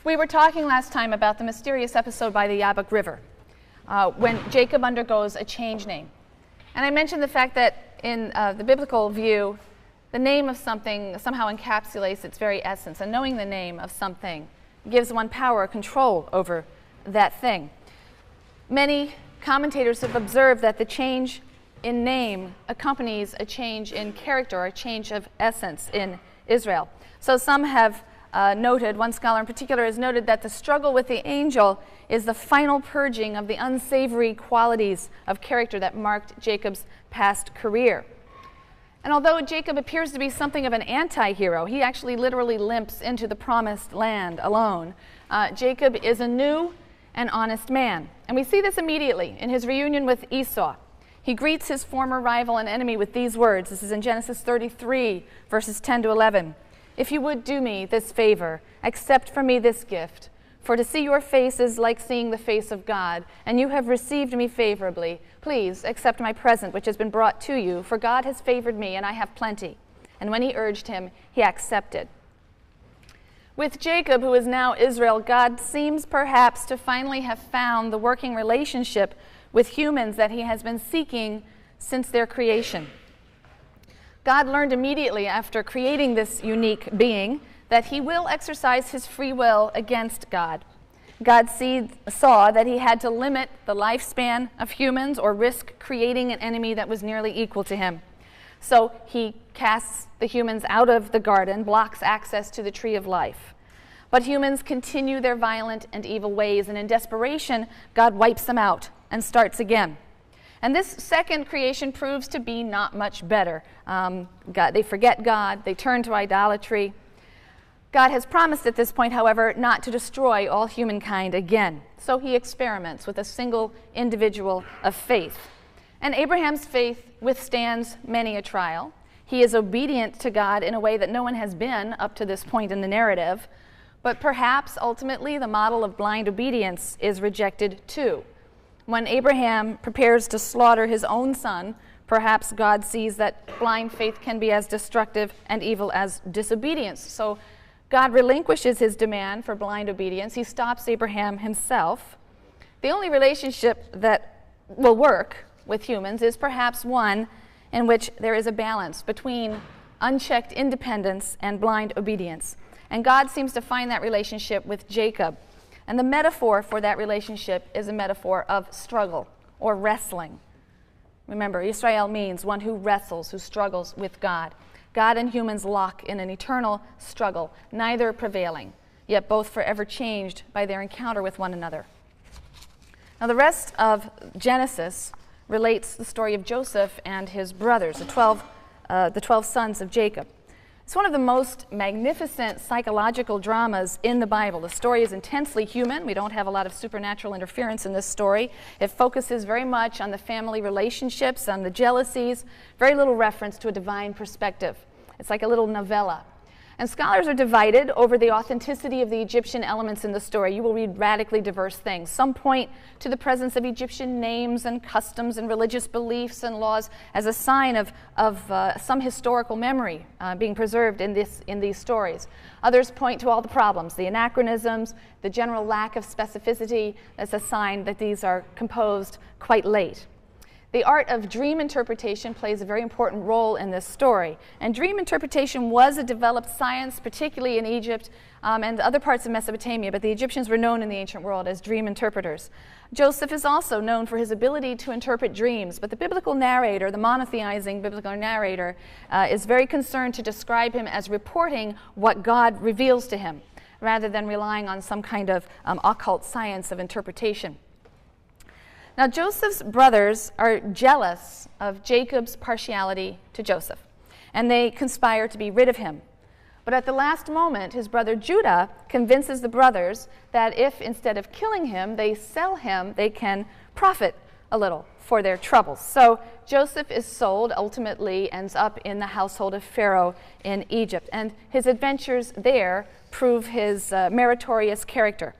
We were talking last time about the mysterious episode by the Jabbok River when Jacob undergoes a change name. And I mentioned the fact that in the biblical view, the name of something somehow encapsulates its very essence, and knowing the name of something gives one power or control over that thing. Many commentators have observed that the change in name accompanies a change in character or a change of essence in Israel. So some have noted, one scholar in particular has noted that the struggle with the angel is the final purging of the unsavory qualities of character that marked Jacob's past career. And although Jacob appears to be something of an anti-hero, he actually literally limps into the promised land alone. Jacob is a new and honest man. And we see this immediately in his reunion with Esau. He greets his former rival and enemy with these words. This is in Genesis 33, verses 10 to 11. "If you would do me this favor, accept from me this gift. For to see your face is like seeing the face of God, and you have received me favorably. Please accept my present which has been brought to you, for God has favored me, and I have plenty." And when he urged him, he accepted. With Jacob, who is now Israel, God seems perhaps to finally have found the working relationship with humans that he has been seeking since their creation. God learned immediately after creating this unique being that he will exercise his free will against God. God saw that he had to limit the lifespan of humans or risk creating an enemy that was nearly equal to him. So he casts the humans out of the garden, blocks access to the tree of life. But humans continue their violent and evil ways, and in desperation, God wipes them out and starts again. And this second creation proves to be not much better. They forget God, they turn to idolatry. God has promised at this point, however, not to destroy all humankind again. So he experiments with a single individual of faith. And Abraham's faith withstands many a trial. He is obedient to God in a way that no one has been up to this point in the narrative. But perhaps ultimately the model of blind obedience is rejected too. When Abraham prepares to slaughter his own son, perhaps God sees that blind faith can be as destructive and evil as disobedience. So God relinquishes his demand for blind obedience. He stops Abraham himself. The only relationship that will work with humans is perhaps one in which there is a balance between unchecked independence and blind obedience. And God seems to find that relationship with Jacob. And the metaphor for that relationship is a metaphor of struggle or wrestling. Remember, Israel means one who wrestles, who struggles with God. God and humans lock in an eternal struggle, neither prevailing, yet both forever changed by their encounter with one another. Now, the rest of Genesis relates the story of Joseph and his brothers, the 12 sons of Jacob. It's one of the most magnificent psychological dramas in the Bible. The story is intensely human. We don't have a lot of supernatural interference in this story. It focuses very much on the family relationships, on the jealousies, very little reference to a divine perspective. It's like a little novella. And scholars are divided over the authenticity of the Egyptian elements in the story. You will read radically diverse things. Some point to the presence of Egyptian names and customs and religious beliefs and laws as a sign of some historical memory being preserved in these stories. Others point to all the problems, the anachronisms, the general lack of specificity as a sign that these are composed quite late. The art of dream interpretation plays a very important role in this story. And dream interpretation was a developed science, particularly in Egypt and other parts of Mesopotamia, but the Egyptians were known in the ancient world as dream interpreters. Joseph is also known for his ability to interpret dreams, but the biblical narrator, the monotheizing biblical narrator, is very concerned to describe him as reporting what God reveals to him, rather than relying on some kind of occult science of interpretation. Now, Joseph's brothers are jealous of Jacob's partiality to Joseph, and they conspire to be rid of him. But at the last moment, his brother Judah convinces the brothers that if, instead of killing him, they sell him, they can profit a little for their troubles. So Joseph is sold, ultimately ends up in the household of Pharaoh in Egypt, and his adventures there prove his meritorious character.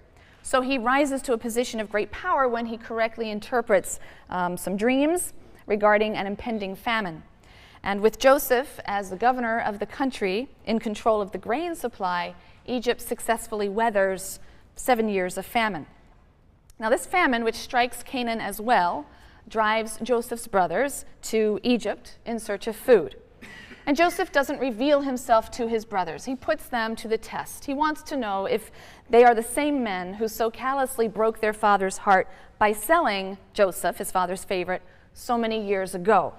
So he rises to a position of great power when he correctly interprets some dreams regarding an impending famine. And with Joseph as the governor of the country in control of the grain supply, Egypt successfully weathers 7 years of famine. Now this famine, which strikes Canaan as well, drives Joseph's brothers to Egypt in search of food. And Joseph doesn't reveal himself to his brothers. He puts them to the test. He wants to know if they are the same men who so callously broke their father's heart by selling Joseph, his father's favorite, so many years ago.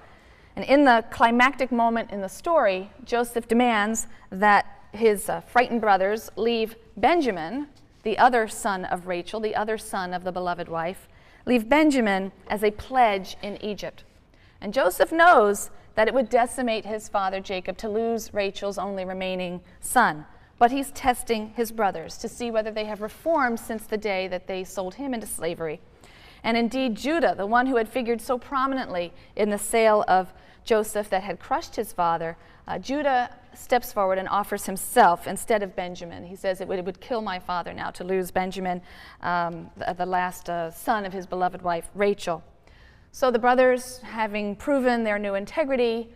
And in the climactic moment in the story, Joseph demands that his frightened brothers leave Benjamin, the other son of Rachel, the other son of the beloved wife, leave Benjamin as a pledge in Egypt. And Joseph knows that it would decimate his father Jacob to lose Rachel's only remaining son. But he's testing his brothers to see whether they have reformed since the day that they sold him into slavery. And indeed, Judah, the one who had figured so prominently in the sale of Joseph that had crushed his father, Judah steps forward and offers himself instead of Benjamin. He says, it would kill my father now to lose Benjamin, the last son of his beloved wife, Rachel. So the brothers, having proven their new integrity,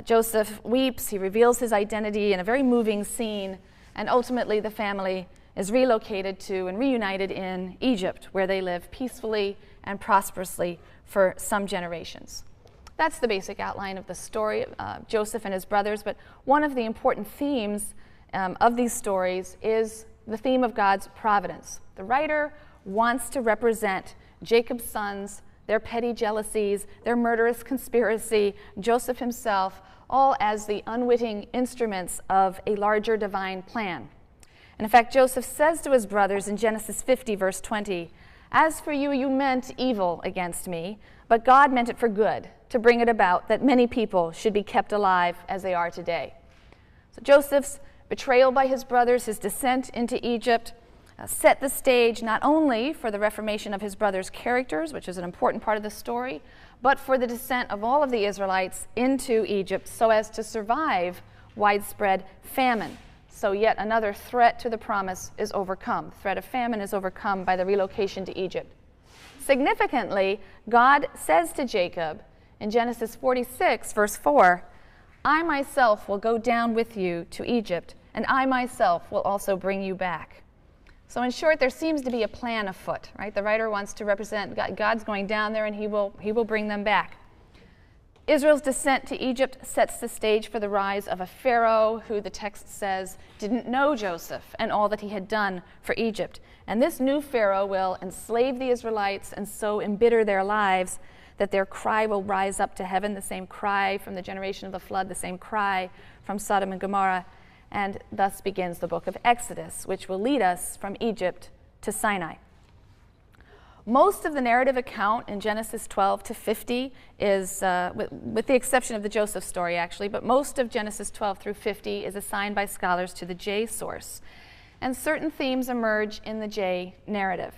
Joseph weeps. He reveals his identity in a very moving scene, and ultimately the family is relocated to and reunited in Egypt, where they live peacefully and prosperously for some generations. That's the basic outline of the story, Joseph and his brothers, but one of the important themes of these stories is the theme of God's providence. The writer wants to represent Jacob's sons, their petty jealousies, their murderous conspiracy, Joseph himself, all as the unwitting instruments of a larger divine plan. And in fact, Joseph says to his brothers in Genesis 50, verse 20, "As for you, you meant evil against me, but God meant it for good, to bring it about that many people should be kept alive as they are today." So Joseph's betrayal by his brothers, his descent into Egypt, set the stage not only for the reformation of his brothers' characters, which is an important part of the story, but for the descent of all of the Israelites into Egypt so as to survive widespread famine. So yet another threat to the promise is overcome. The threat of famine is overcome by the relocation to Egypt. Significantly, God says to Jacob in Genesis 46, verse 4, "I myself will go down with you to Egypt, and I myself will also bring you back." So in short, there seems to be a plan afoot, right? The writer wants to represent God's going down there and he will bring them back. Israel's descent to Egypt sets the stage for the rise of a Pharaoh who, the text says, didn't know Joseph and all that he had done for Egypt. And this new Pharaoh will enslave the Israelites and so embitter their lives that their cry will rise up to heaven, the same cry from the generation of the flood, the same cry from Sodom and Gomorrah. And thus begins the book of Exodus, which will lead us from Egypt to Sinai. Most of the narrative account in Genesis 12 to 50 is, with the exception of the Joseph story actually, but most of Genesis 12 through 50 is assigned by scholars to the J source. And certain themes emerge in the J narrative.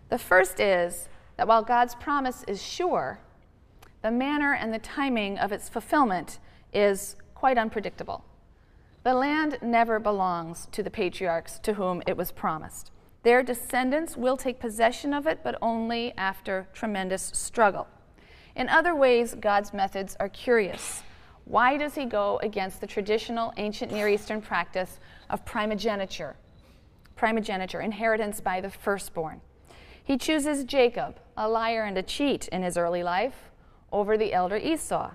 The first is that while God's promise is sure, the manner and the timing of its fulfillment is quite unpredictable. The land never belongs to the patriarchs to whom it was promised. Their descendants will take possession of it, but only after tremendous struggle. In other ways, God's methods are curious. Why does he go against the traditional ancient Near Eastern practice of primogeniture, inheritance by the firstborn? He chooses Jacob, a liar and a cheat in his early life, over the elder Esau.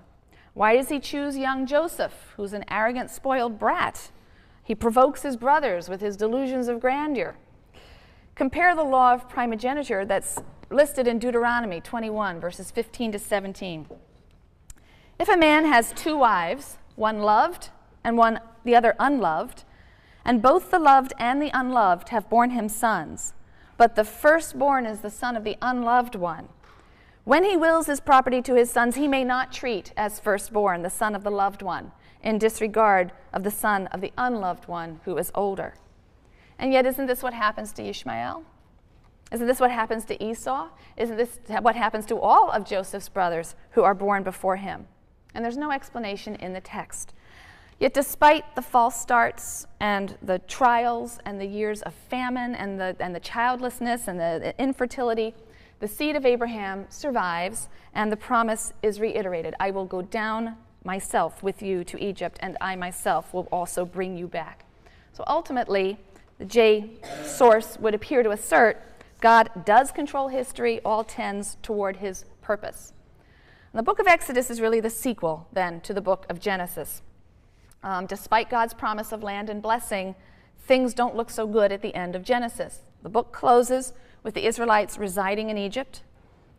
Why does he choose young Joseph, who's an arrogant, spoiled brat? He provokes his brothers with his delusions of grandeur. Compare the law of primogeniture that's listed in Deuteronomy 21, verses 15 to 17. If a man has two wives, one loved and the other unloved, and both the loved and the unloved have borne him sons, but the firstborn is the son of the unloved one, when he wills his property to his sons, he may not treat as firstborn the son of the loved one, in disregard of the son of the unloved one who is older. And yet, isn't this what happens to Ishmael? Isn't this what happens to Esau? Isn't this what happens to all of Joseph's brothers who are born before him? And there's no explanation in the text. Yet despite the false starts and the trials and the years of famine and the childlessness and the infertility, the seed of Abraham survives, and the promise is reiterated. I will go down myself with you to Egypt, and I myself will also bring you back. So ultimately, the J source would appear to assert, God does control history, all tends toward his purpose. And the book of Exodus is really the sequel, then, to the book of Genesis. Despite God's promise of land and blessing, things don't look so good at the end of Genesis. The book closes with the Israelites residing in Egypt.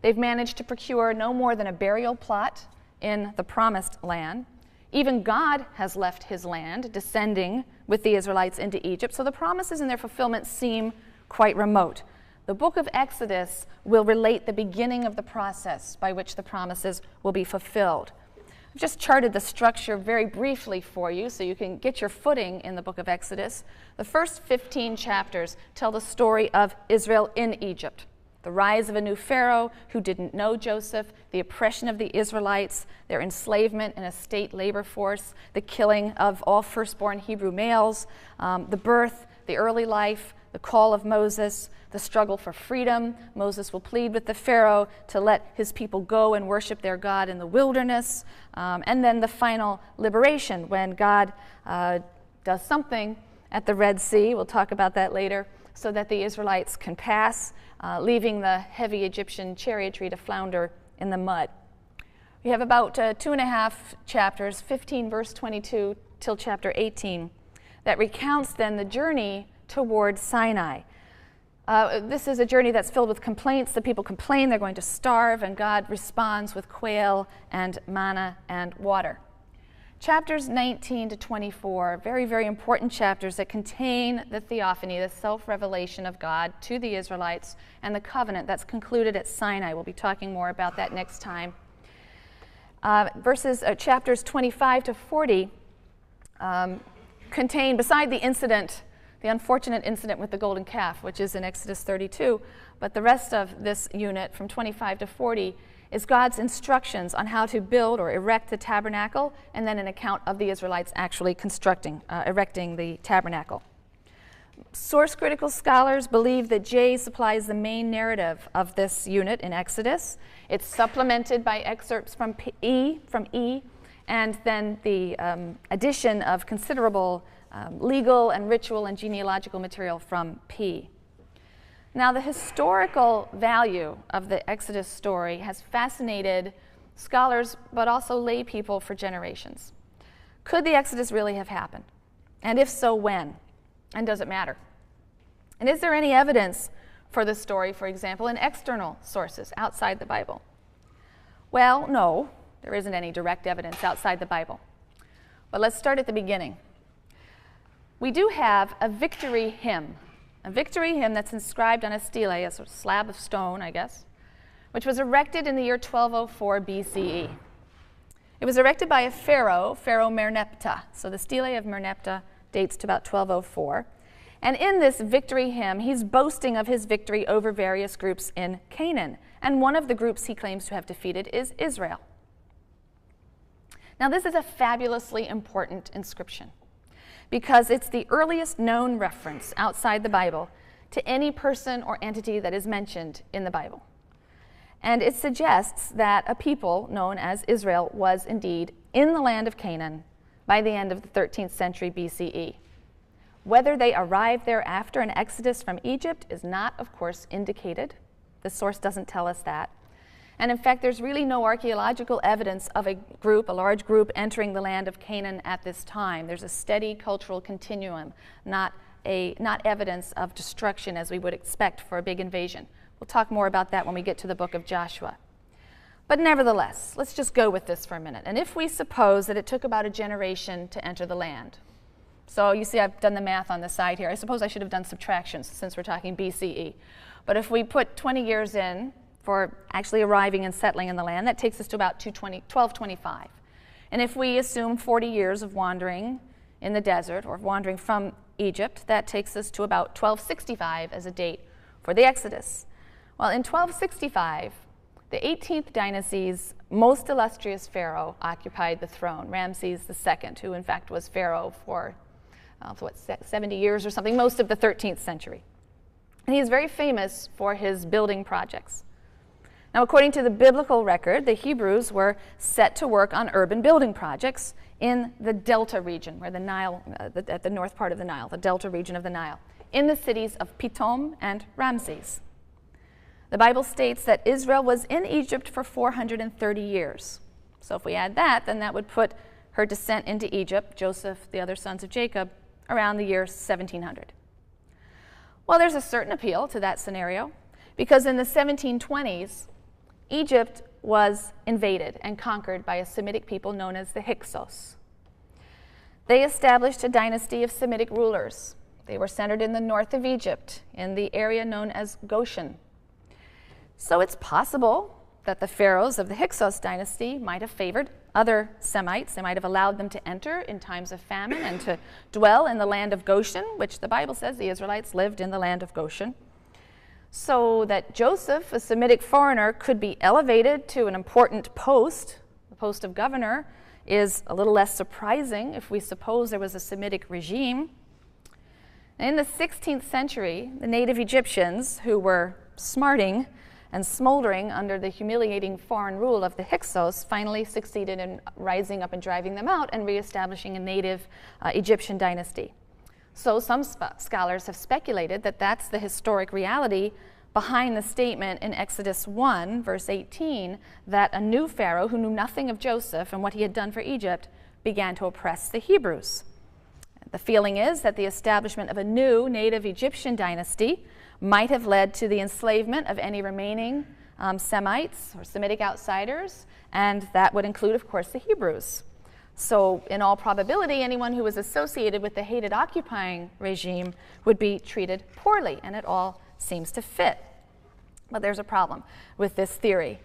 They've managed to procure no more than a burial plot in the promised land. Even God has left his land, descending with the Israelites into Egypt, so the promises and their fulfillment seem quite remote. The book of Exodus will relate the beginning of the process by which the promises will be fulfilled. I've just charted the structure very briefly for you so you can get your footing in the book of Exodus. The first 15 chapters tell the story of Israel in Egypt. The rise of a new Pharaoh who didn't know Joseph, the oppression of the Israelites, their enslavement in a state labor force, the killing of all firstborn Hebrew males, the birth, the early life, the call of Moses, the struggle for freedom. Moses will plead with the Pharaoh to let his people go and worship their God in the wilderness, and then the final liberation when God does something at the Red Sea. We'll talk about that later, so that the Israelites can pass, leaving the heavy Egyptian chariotry to flounder in the mud. We have about 2.5 chapters, 15 verse 22 till chapter 18, that recounts then the journey toward Sinai. This is a journey that's filled with complaints. The people complain they're going to starve, and God responds with quail and manna and water. Chapters 19 to 24, very, very important chapters that contain the theophany, the self-revelation of God to the Israelites, and the covenant that's concluded at Sinai. We'll be talking more about that next time. Chapters 25 to 40 contain, beside the incident, the unfortunate incident with the golden calf, which is in Exodus 32, but the rest of this unit from 25 to 40 is God's instructions on how to build or erect the tabernacle, and then an account of the Israelites actually erecting the tabernacle. Source-critical scholars believe that J supplies the main narrative of this unit in Exodus. It's supplemented by excerpts from E, and then the addition of considerable legal and ritual and genealogical material from P. Now, the historical value of the Exodus story has fascinated scholars, but also lay people for generations. Could the Exodus really have happened? And if so, when? And does it matter? And is there any evidence for this story, for example, in external sources outside the Bible? Well, no, there isn't any direct evidence outside the Bible. But let's start at the beginning. We do have a victory hymn that's inscribed on a stele, a sort of slab of stone, I guess, which was erected in the year 1204 BCE. It was erected by a Pharaoh Merneptah. So the stele of Merneptah dates to about 1204. And in this victory hymn, he's boasting of his victory over various groups in Canaan. And one of the groups he claims to have defeated is Israel. Now, this is a fabulously important inscription, because it's the earliest known reference outside the Bible to any person or entity that is mentioned in the Bible. And it suggests that a people known as Israel was indeed in the land of Canaan by the end of the 13th century BCE. Whether they arrived there after an exodus from Egypt is not, of course, indicated. The source doesn't tell us that. And in fact, there's really no archaeological evidence of a large group entering the land of Canaan at this time. There's a steady cultural continuum, not evidence of destruction as we would expect for a big invasion. We'll talk more about that when we get to the book of Joshua. But nevertheless, let's just go with this for a minute. And if we suppose that it took about a generation to enter the land, so you see I've done the math on the side here. I suppose I should have done subtractions since we're talking BCE. But if we put 20 years in for actually arriving and settling in the land, that takes us to about 1225. And if we assume 40 years of wandering in the desert or wandering from Egypt, that takes us to about 1265 as a date for the Exodus. Well, in 1265, the 18th dynasty's most illustrious pharaoh occupied the throne, Ramses II, who in fact was pharaoh for 70 years or something, most of the 13th century. And he is very famous for his building projects. Now, according to the biblical record, the Hebrews were set to work on urban building projects in the Delta region, where the Nile, at the north part of the Nile, the Delta region of the Nile, in the cities of Pithom and Ramses. The Bible states that Israel was in Egypt for 430 years. So if we add that, then that would put her descent into Egypt, Joseph, the other sons of Jacob, around the year 1700. Well, there's a certain appeal to that scenario, because in the 1720s, Egypt was invaded and conquered by a Semitic people known as the Hyksos. They established a dynasty of Semitic rulers. They were centered in the north of Egypt, in the area known as Goshen. So it's possible that the pharaohs of the Hyksos dynasty might have favored other Semites. They might have allowed them to enter in times of famine and to dwell in the land of Goshen, which the Bible says the Israelites lived in the land of Goshen. So that Joseph, a Semitic foreigner, could be elevated to an important post, the post of governor, is a little less surprising if we suppose there was a Semitic regime. In the 16th century, the native Egyptians, who were smarting and smoldering under the humiliating foreign rule of the Hyksos, finally succeeded in rising up and driving them out and reestablishing a native Egyptian dynasty. So some scholars have speculated that that's the historic reality behind the statement in Exodus 1, verse 18, that a new pharaoh who knew nothing of Joseph and what he had done for Egypt began to oppress the Hebrews. The feeling is that the establishment of a new native Egyptian dynasty might have led to the enslavement of any remaining Semites or Semitic outsiders, and that would include, of course, the Hebrews. So in all probability, anyone who was associated with the hated occupying regime would be treated poorly, and it all seems to fit. But there's a problem with this theory.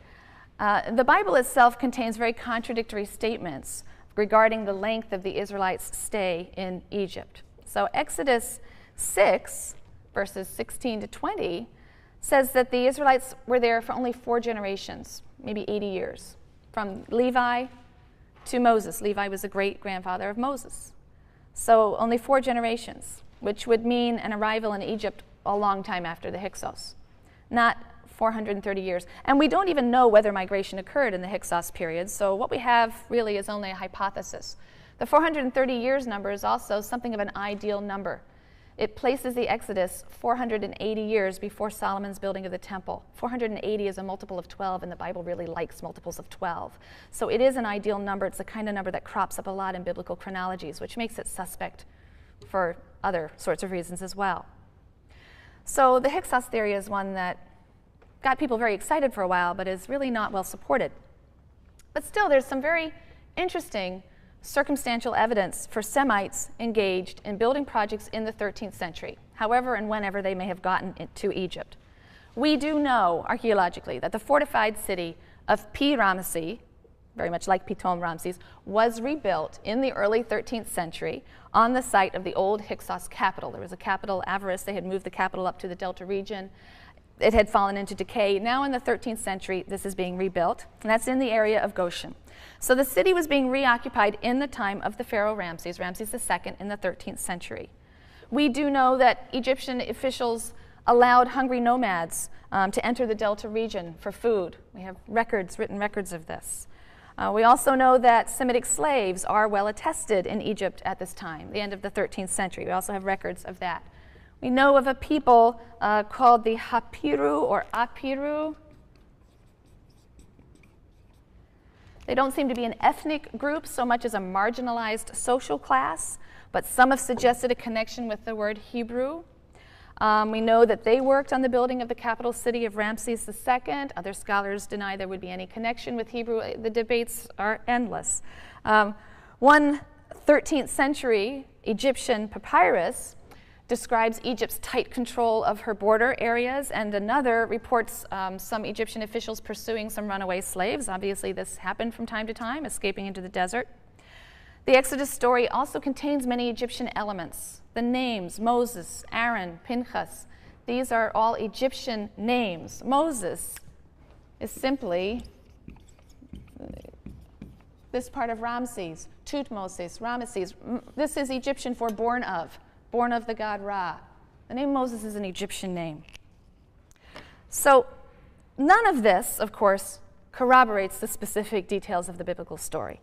The Bible itself contains very contradictory statements regarding the length of the Israelites' stay in Egypt. So Exodus 6, verses 16 to 20, says that the Israelites were there for only 4 generations, maybe 80 years, from Levi to Moses. Levi was the great-grandfather of Moses. So only 4 generations, which would mean an arrival in Egypt a long time after the Hyksos, not 430 years. And we don't even know whether migration occurred in the Hyksos period, so what we have really is only a hypothesis. The 430 years number is also something of an ideal number. It places the Exodus 480 years before Solomon's building of the temple. 480 is a multiple of 12, and the Bible really likes multiples of 12. So it is an ideal number. It's the kind of number that crops up a lot in biblical chronologies, which makes it suspect for other sorts of reasons as well. So the Hyksos theory is one that got people very excited for a while, but is really not well supported. But still, there's some very interesting circumstantial evidence for Semites engaged in building projects in the 13th century, however and whenever they may have gotten to Egypt. We do know, archaeologically, that the fortified city of Pi-Ramses, very much like Pithom Ramses, was rebuilt in the early 13th century on the site of the old Hyksos capital. There was a capital, Avaris. They had moved the capital up to the Delta region. It had fallen into decay. Now in the 13th century, this is being rebuilt, and that's in the area of Goshen. So the city was being reoccupied in the time of the pharaoh Ramses, Ramses II, in the 13th century. We do know that Egyptian officials allowed hungry nomads to enter the Delta region for food. We have written records of this. We also know that Semitic slaves are well attested in Egypt at this time, the end of the 13th century. We also have records of that. We know of a people called the Hapiru or Apiru. They don't seem to be an ethnic group so much as a marginalized social class, but some have suggested a connection with the word Hebrew. We know that they worked on the building of the capital city of Ramses II. Other scholars deny there would be any connection with Hebrew. The debates are endless. One 13th century Egyptian papyrus describes Egypt's tight control of her border areas, and another reports some Egyptian officials pursuing some runaway slaves. Obviously, this happened from time to time, escaping into the desert. The Exodus story also contains many Egyptian elements. The names, Moses, Aaron, Pinchas, these are all Egyptian names. Moses is simply this part of Ramses, Tutmosis, Ramesses. This is Egyptian for born of the god Ra. The name Moses is an Egyptian name. So none of this, of course, corroborates the specific details of the biblical story.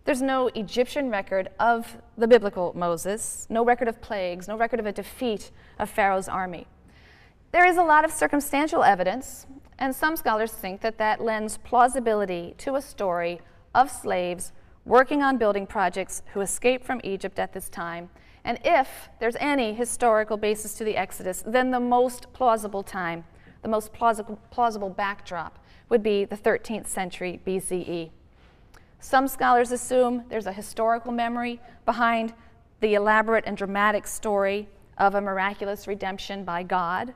There's no Egyptian record of the biblical Moses, no record of plagues, no record of a defeat of Pharaoh's army. There is a lot of circumstantial evidence, and some scholars think that that lends plausibility to a story of slaves working on building projects who escaped from Egypt at this time. And if there's any historical basis to the Exodus, then the most plausible time, the most plausible backdrop would be the 13th century BCE. Some scholars assume there's a historical memory behind the elaborate and dramatic story of a miraculous redemption by God.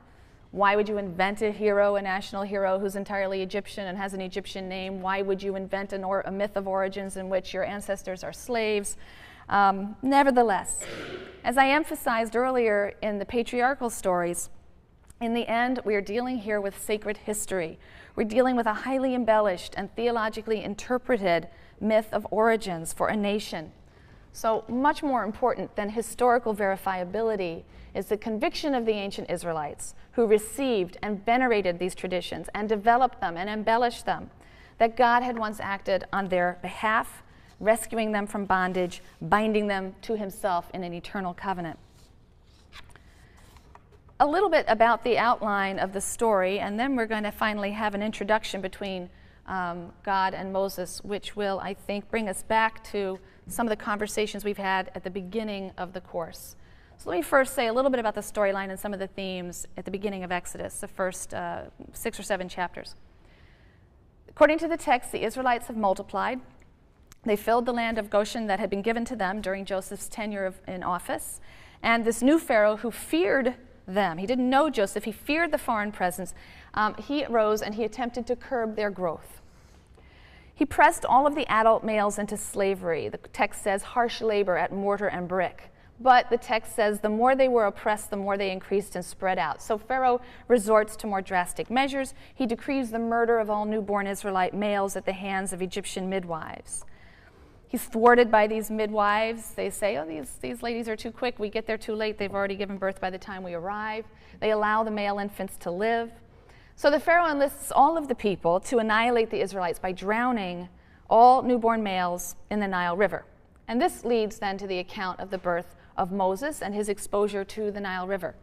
Why would you invent a hero, a national hero who's entirely Egyptian and has an Egyptian name? Why would you invent a myth of origins in which your ancestors are slaves? Nevertheless, as I emphasized earlier in the patriarchal stories, in the end, we are dealing here with sacred history. We're dealing with a highly embellished and theologically interpreted myth of origins for a nation. So much more important than historical verifiability is the conviction of the ancient Israelites who received and venerated these traditions and developed them and embellished them, that God had once acted on their behalf, rescuing them from bondage, binding them to himself in an eternal covenant. A little bit about the outline of the story, and then we're going to finally have an introduction between God and Moses, which will, I think, bring us back to some of the conversations we've had at the beginning of the course. So let me first say a little bit about the storyline and some of the themes at the beginning of Exodus, the first 6 or 7 chapters. According to the text, the Israelites have multiplied. They filled the land of Goshen that had been given to them during Joseph's tenure in office. And this new Pharaoh who feared them, he didn't know Joseph, he feared the foreign presence, he arose and he attempted to curb their growth. He pressed all of the adult males into slavery. The text says harsh labor at mortar and brick. But the text says the more they were oppressed, the more they increased and spread out. So Pharaoh resorts to more drastic measures. He decrees the murder of all newborn Israelite males at the hands of Egyptian midwives. He's thwarted by these midwives. They say, oh, these ladies are too quick. We get there too late. They've already given birth by the time we arrive. They allow the male infants to live. So the Pharaoh enlists all of the people to annihilate the Israelites by drowning all newborn males in the Nile River. And this leads then to the account of the birth of Moses and his exposure to the Nile River.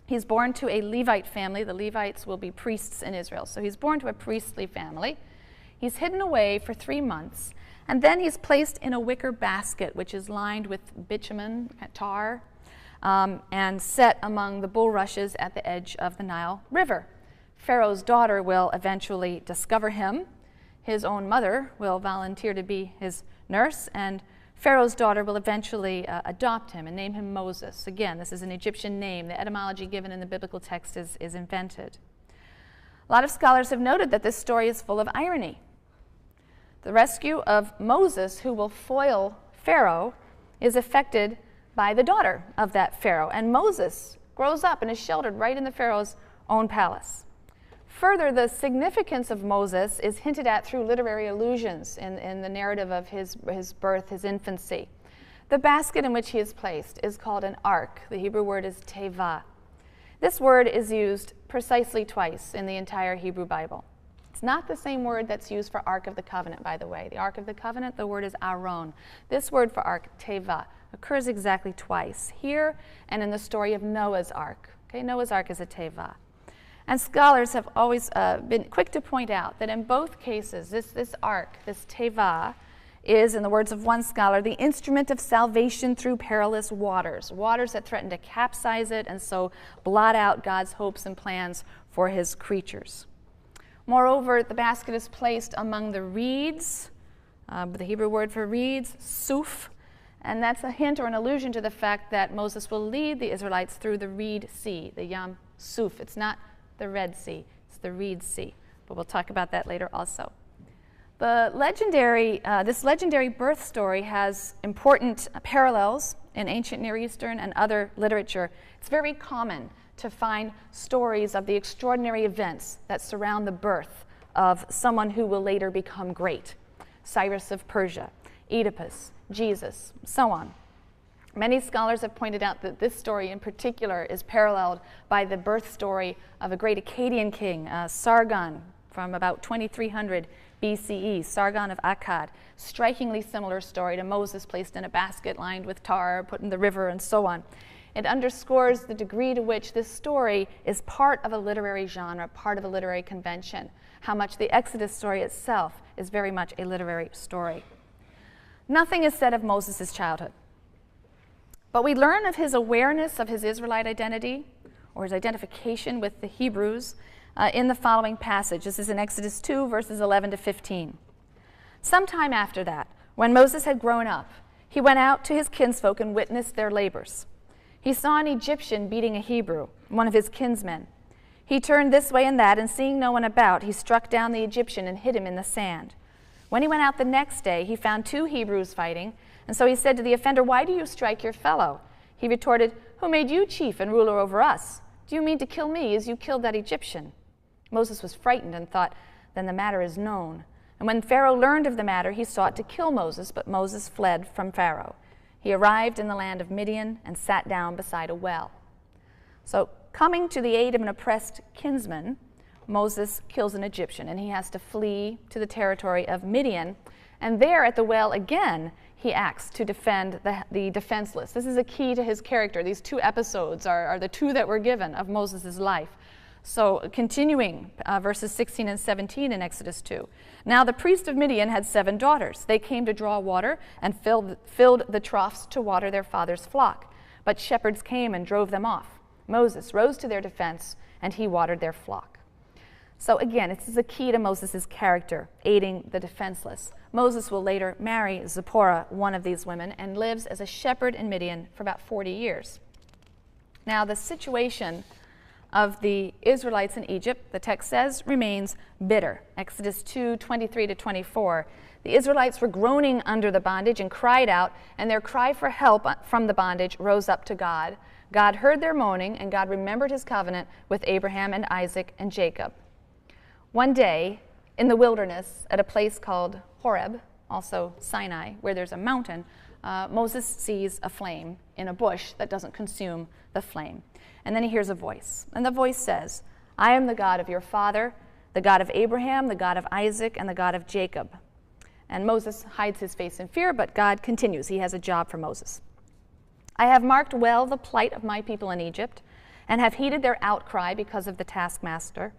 He's born to a Levite family. The Levites will be priests in Israel. So he's born to a priestly family. He's hidden away for 3 months. And then he's placed in a wicker basket, which is lined with bitumen, tar, and set among the bulrushes at the edge of the Nile River. Pharaoh's daughter will eventually discover him. His own mother will volunteer to be his nurse, and Pharaoh's daughter will eventually adopt him and name him Moses. Again, this is an Egyptian name. The etymology given in the biblical text is invented. A lot of scholars have noted that this story is full of irony. The rescue of Moses, who will foil Pharaoh, is effected by the daughter of that Pharaoh. And Moses grows up and is sheltered right in the Pharaoh's own palace. Further, the significance of Moses is hinted at through literary allusions in the narrative of his birth, his infancy. The basket in which he is placed is called an ark. The Hebrew word is teva. This word is used precisely twice in the entire Hebrew Bible. It's not the same word that's used for Ark of the Covenant, by the way. The Ark of the Covenant, the word is Aaron. This word for ark, teva, occurs exactly twice, here and in the story of Noah's Ark. Okay, Noah's Ark is a teva. And scholars have always been quick to point out that in both cases, this ark, this teva, is, in the words of one scholar, the instrument of salvation through perilous waters, waters that threaten to capsize it and so blot out God's hopes and plans for his creatures. Moreover, the basket is placed among the reeds, the Hebrew word for reeds, suf, and that's a hint or an allusion to the fact that Moses will lead the Israelites through the Reed Sea, the Yam Suf. It's not the Red Sea, it's the Reed Sea, but we'll talk about that later also. This legendary birth story has important parallels in ancient Near Eastern and other literature. It's very common to find stories of the extraordinary events that surround the birth of someone who will later become great. Cyrus of Persia, Oedipus, Jesus, so on. Many scholars have pointed out that this story in particular is paralleled by the birth story of a great Akkadian king, Sargon, from about 2300 BCE, Sargon of Akkad. Strikingly similar story to Moses placed in a basket lined with tar, put in the river, and so on. It underscores the degree to which this story is part of a literary genre, part of a literary convention, how much the Exodus story itself is very much a literary story. Nothing is said of Moses' childhood, but we learn of his awareness of his Israelite identity, or his identification with the Hebrews, in the following passage. This is in Exodus 2, verses 11 to 15. Sometime after that, when Moses had grown up, he went out to his kinsfolk and witnessed their labors. He saw an Egyptian beating a Hebrew, one of his kinsmen. He turned this way and that, and seeing no one about, he struck down the Egyptian and hid him in the sand. When he went out the next day, he found 2 Hebrews fighting, and so he said to the offender, "Why do you strike your fellow?" He retorted, "Who made you chief and ruler over us? Do you mean to kill me as you killed that Egyptian?" Moses was frightened and thought, "Then the matter is known." And when Pharaoh learned of the matter, he sought to kill Moses, but Moses fled from Pharaoh. He arrived in the land of Midian and sat down beside a well. So, coming to the aid of an oppressed kinsman, Moses kills an Egyptian, and he has to flee to the territory of Midian. And there at the well again, he acts to defend the defenseless. This is a key to his character. These 2 episodes are the 2 that were given of Moses' life. So continuing verses 16 and 17 in Exodus 2. Now the priest of Midian had 7 daughters. They came to draw water and filled the troughs to water their father's flock. But shepherds came and drove them off. Moses rose to their defense, and he watered their flock. So again, this is a key to Moses' character, aiding the defenseless. Moses will later marry Zipporah, one of these women, and lives as a shepherd in Midian for about 40 years. Now the situation of the Israelites in Egypt, the text says, remains bitter. Exodus 2, 23 to 24. The Israelites were groaning under the bondage and cried out, and their cry for help from the bondage rose up to God. God heard their moaning, and God remembered his covenant with Abraham and Isaac and Jacob. One day, in the wilderness, at a place called Horeb, also Sinai, where there's a mountain, Moses sees a flame in a bush that doesn't consume the flame. And then he hears a voice, and the voice says, "I am the God of your father, the God of Abraham, the God of Isaac, and the God of Jacob." And Moses hides his face in fear, but God continues. He has a job for Moses. "I have marked well the plight of my people in Egypt, and have heeded their outcry because of the taskmaster.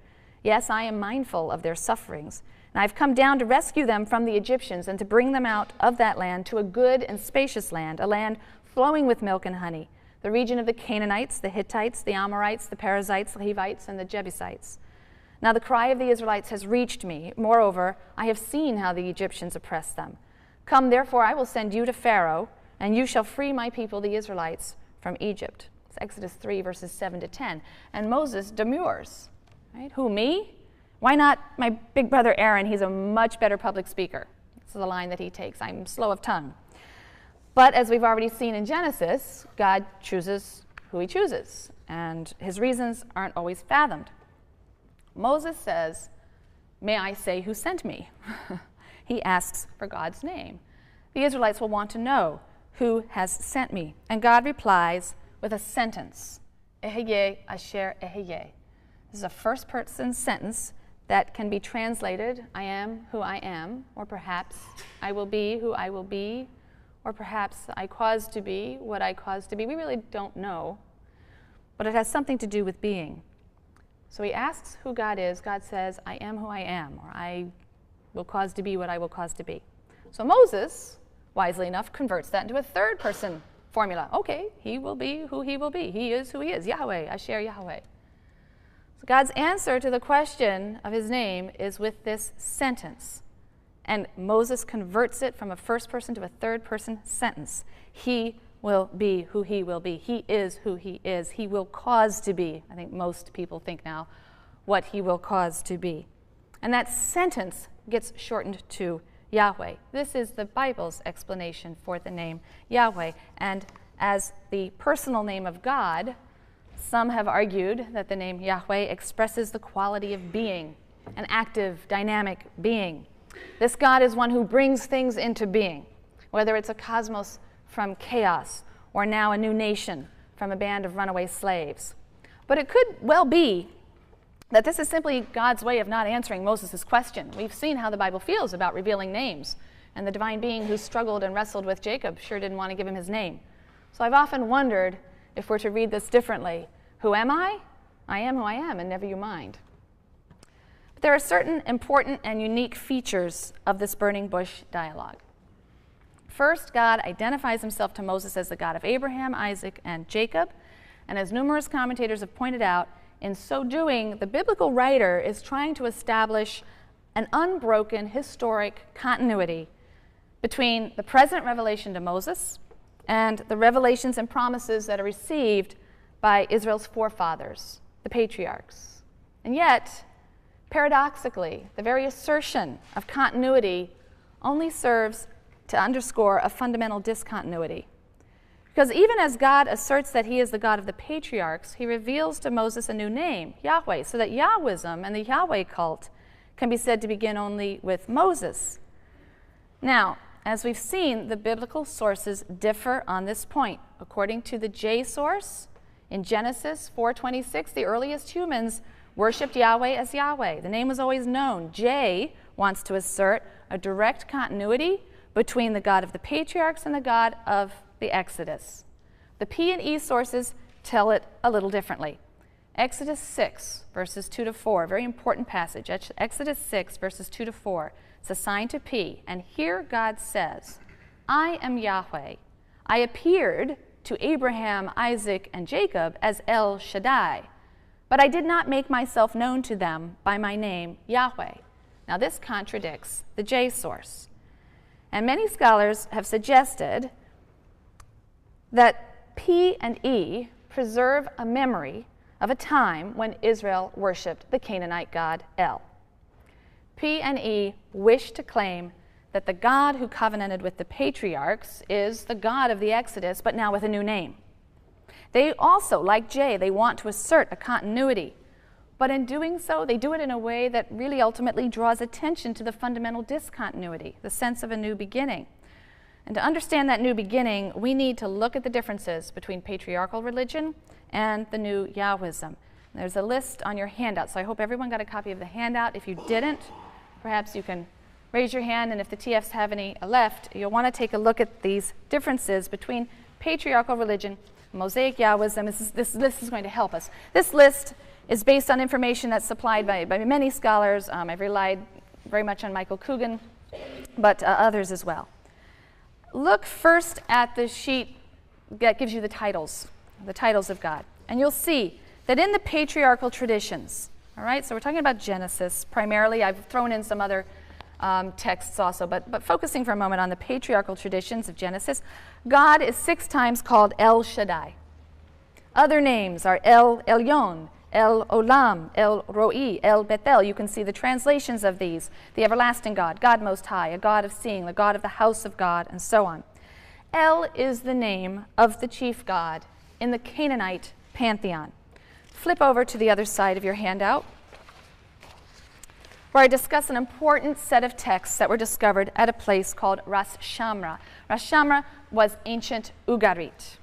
Yes, I am mindful of their sufferings, and I have come down to rescue them from the Egyptians and to bring them out of that land to a good and spacious land, a land flowing with milk and honey, the region of the Canaanites, the Hittites, the Amorites, the Perizzites, the Hivites, and the Jebusites. Now the cry of the Israelites has reached me. Moreover, I have seen how the Egyptians oppress them. Come, therefore, I will send you to Pharaoh, and you shall free my people, the Israelites, from Egypt." It's Exodus 3, verses 7 to 10. And Moses demurs. Right? Who, me? Why not my big brother Aaron? He's a much better public speaker. This is the line that he takes. I'm slow of tongue. But as we've already seen in Genesis, God chooses who he chooses, and his reasons aren't always fathomed. Moses says, "May I say who sent me?" He asks for God's name. The Israelites will want to know who has sent me. And God replies with a sentence, "Ehye asher ehye." This is a first-person sentence that can be translated, "I am who I am," or perhaps, "I will be who I will be," or perhaps, "I cause to be what I cause to be." We really don't know, but it has something to do with being. So he asks who God is. God says, "I am who I am," or "I will cause to be what I will cause to be." So Moses, wisely enough, converts that into a third-person formula. Okay, he will be who he will be. He is who he is. Yahweh, Asher Yahweh. So God's answer to the question of his name is with this sentence. And Moses converts it from a first-person to a third-person sentence. He will be who he will be. He is who he is. He will cause to be. I think most people think now what he will cause to be. And that sentence gets shortened to Yahweh. This is the Bible's explanation for the name Yahweh. And as the personal name of God, some have argued that the name Yahweh expresses the quality of being, an active, dynamic being. This God is one who brings things into being, whether it's a cosmos from chaos or now a new nation from a band of runaway slaves. But it could well be that this is simply God's way of not answering Moses' question. We've seen how the Bible feels about revealing names, and the divine being who struggled and wrestled with Jacob sure didn't want to give him his name. So I've often wondered if we're to read this differently. Who am I? I am who I am, and never you mind. But there are certain important and unique features of this burning bush dialogue. First, God identifies himself to Moses as the God of Abraham, Isaac, and Jacob. And as numerous commentators have pointed out, in so doing, the biblical writer is trying to establish an unbroken historic continuity between the present revelation to Moses and the revelations and promises that are received by Israel's forefathers, the patriarchs. And yet, paradoxically, the very assertion of continuity only serves to underscore a fundamental discontinuity. Because even as God asserts that he is the God of the patriarchs, he reveals to Moses a new name, Yahweh, so that Yahwism and the Yahweh cult can be said to begin only with Moses. Now, as we've seen, the biblical sources differ on this point. According to the J source, in Genesis 4:26, the earliest humans worshipped Yahweh as Yahweh. The name was always known. J wants to assert a direct continuity between the God of the patriarchs and the God of the Exodus. The P and E sources tell it a little differently. Exodus 6, verses 2 to 4, very important passage. Exodus 6, verses 2 to 4. It's assigned to P, and here God says, I am Yahweh. I appeared to Abraham, Isaac, and Jacob as El Shaddai, but I did not make myself known to them by my name, Yahweh. Now this contradicts the J source. And many scholars have suggested that P and E preserve a memory of a time when Israel worshipped the Canaanite god El. P and E wish to claim that the God who covenanted with the patriarchs is the God of the Exodus, but now with a new name. They also, like J, they want to assert a continuity, but in doing so, they do it in a way that really ultimately draws attention to the fundamental discontinuity, the sense of a new beginning. And to understand that new beginning, we need to look at the differences between patriarchal religion and the new Yahwism. There's a list on your handout, so I hope everyone got a copy of the handout. If you didn't, perhaps you can raise your hand, and if the TFs have any left, you'll want to take a look at these differences between patriarchal religion, Mosaic Yahwism. This list is going to help us. This list is based on information that's supplied by many scholars. I've relied very much on Michael Coogan, but others as well. Look first at the sheet that gives you the titles of God. And you'll see that in the patriarchal traditions, all right, so we're talking about Genesis primarily. I've thrown in some other texts also, but focusing for a moment on the patriarchal traditions of Genesis, God is 6 times called El Shaddai. Other names are El Elyon, El Olam, El Roi, El Bethel. You can see the translations of these. The everlasting God, God Most High, a God of seeing, the God of the house of God, and so on. El is the name of the chief god in the Canaanite pantheon. Flip over to the other side of your handout, where I discuss an important set of texts that were discovered at a place called Ras Shamra. Ras Shamra was ancient Ugarit.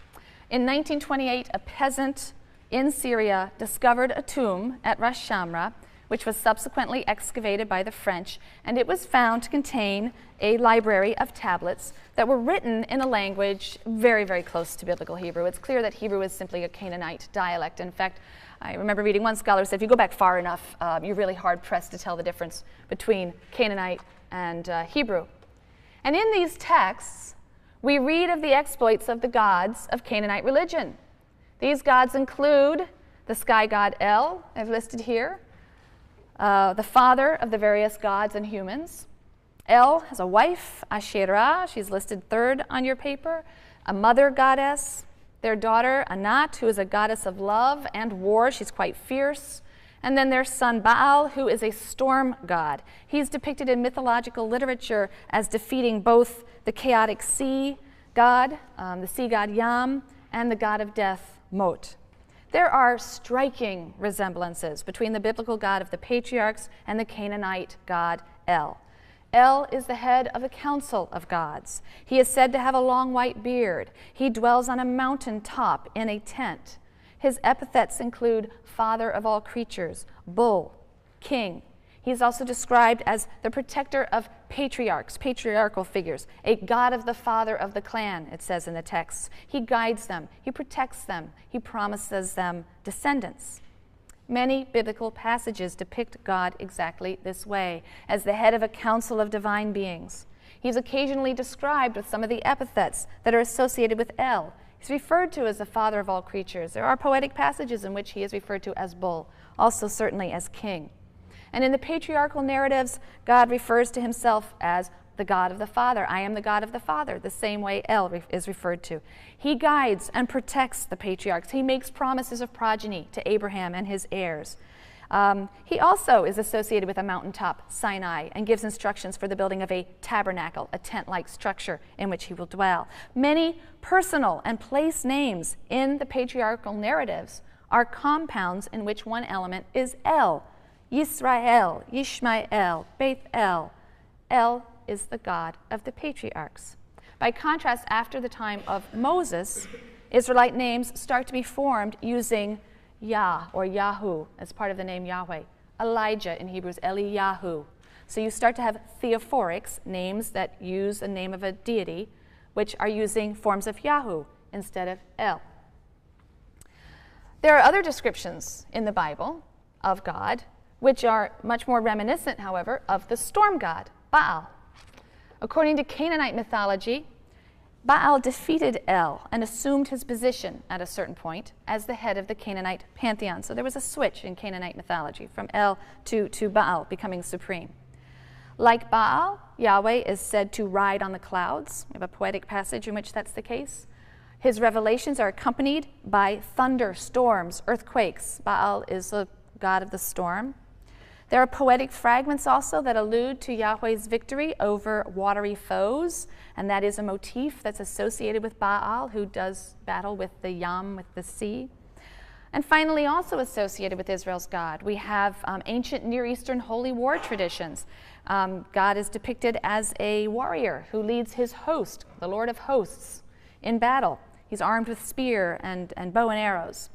In 1928, a peasant in Syria discovered a tomb at Ras Shamra, which was subsequently excavated by the French, and it was found to contain a library of tablets that were written in a language very, very close to Biblical Hebrew. It's clear that Hebrew is simply a Canaanite dialect. In fact, I remember reading one scholar said if you go back far enough, you're really hard-pressed to tell the difference between Canaanite and Hebrew. And in these texts, we read of the exploits of the gods of Canaanite religion. These gods include the sky god El, I've listed here, the father of the various gods and humans. El has a wife, Asherah, she's listed 3rd on your paper, a mother goddess, their daughter Anat, who is a goddess of love and war, she's quite fierce, and then their son Baal, who is a storm god. He's depicted in mythological literature as defeating both the chaotic sea god, the sea god Yam, and the god of death, Mot. There are striking resemblances between the biblical God of the patriarchs and the Canaanite god El. El is the head of a council of gods. He is said to have a long white beard. He dwells on a mountain top in a tent. His epithets include father of all creatures, bull, king. He is also described as the protector of patriarchs, patriarchal figures, a God of the father of the clan, it says in the text. He guides them, he protects them, he promises them descendants. Many biblical passages depict God exactly this way, as the head of a council of divine beings. He's occasionally described with some of the epithets that are associated with El. He's referred to as the father of all creatures. There are poetic passages in which he is referred to as bull, also certainly as king. And in the patriarchal narratives, God refers to himself as the God of the Father. I am the God of the Father, the same way El is referred to. He guides and protects the patriarchs. He makes promises of progeny to Abraham and his heirs. He also is associated with a mountaintop, Sinai, and gives instructions for the building of a tabernacle, a tent-like structure in which he will dwell. Many personal and place names in the patriarchal narratives are compounds in which one element is El. Yisrael, Yishmael, Beth-El. El is the God of the patriarchs. By contrast, after the time of Moses, Israelite names start to be formed using Yah or Yahu as part of the name Yahweh. Elijah in Hebrew is Eliyahu. So you start to have theophorics, names that use the name of a deity, which are using forms of Yahu instead of El. There are other descriptions in the Bible of God, which are much more reminiscent, however, of the storm god, Baal. According to Cannanite mythology, Baal defeated El and assumed his position at a certain point as the head of the Canaanite pantheon. So there was a switch in Canaanite mythology from El to Baal becoming supreme. Like Baal, Yahweh is said to ride on the clouds. We have a poetic passage in which that's the case. His revelations are accompanied by thunder, storms, earthquakes. Baal is the god of the storm. There are poetic fragments also that allude to Yahweh's victory over watery foes, and that is a motif that's associated with Baal, who does battle with the Yam, with the sea. And finally, also associated with Israel's God, we have ancient Near Eastern holy war traditions. God is depicted as a warrior who leads his host, the Lord of hosts, in battle. He's armed with spear and bow and arrows.